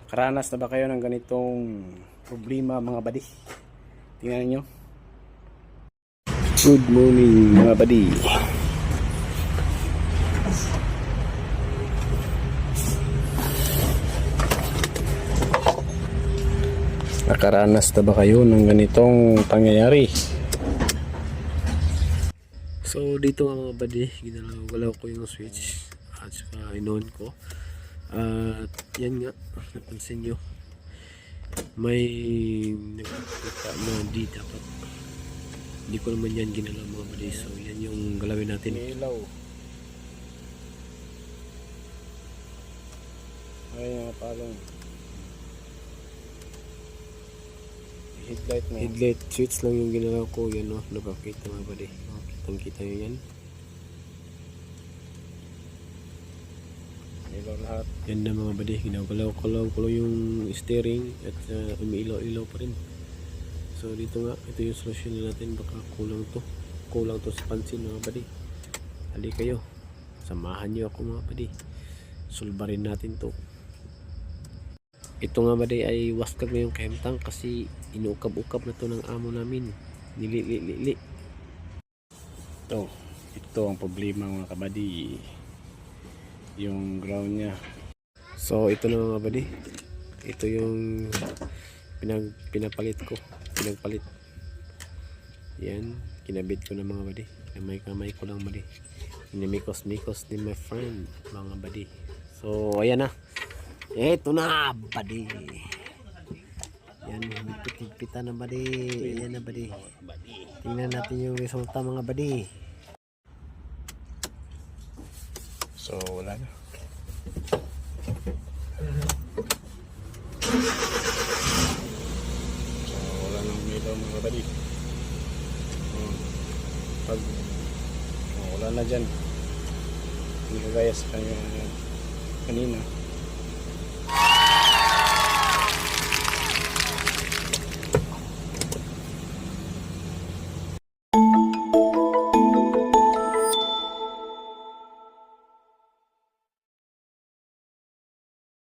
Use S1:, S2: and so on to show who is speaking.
S1: Nakaranas na ba kayo ng ganitong problema mga buddy? Tingnan nyo. Good morning mga buddy. Nakaranas na ba kayo ng ganitong pangyayari? So dito nga mga buddy, ginalaw ko yung switch at saka in-on ko. At yan nga, napansin nyo, may nagpapita na di dapat. Hindi ko naman yan ginalaw mga buddy. So yan yung galawin natin. Ilaw. Ay mga palong. Headlight switch lang yung ginalaw ko. Yan o, napakita mga buddy. Kitang-kita nyo yan. Ilaw lahat. Yan na mga buddy. Ginagalaw-kalaw ko yung steering at umiilaw-ilaw pa rin. So dito nga, ito yung solusyon natin. Baka kulang to sa pansin mga buddy. Hali kayo, samahan nyo ako mga buddy. Sulbarin natin to. Ito nga buddy ay waskag na yung kemtang kasi inuukab-ukab na to ng amo namin. Nili-li-li-li. Ito ang problema mga kabady, yung ground nya. So ito na mga buddy, ito yung pinagpalit ko. Yan, kinabit ko na mga buddy. Kamay ko lang buddy. Inimikos-mikos ni my friend mga buddy. So ayan na, ito na buddy. Yan, higpit-higpitan na buddy. Ayan na buddy. Tingnan natin yung resulta mga buddy. So wala na. So wala nang umilaw mga buddy. Pag wala na dyan, hindi kagaya sa kanina.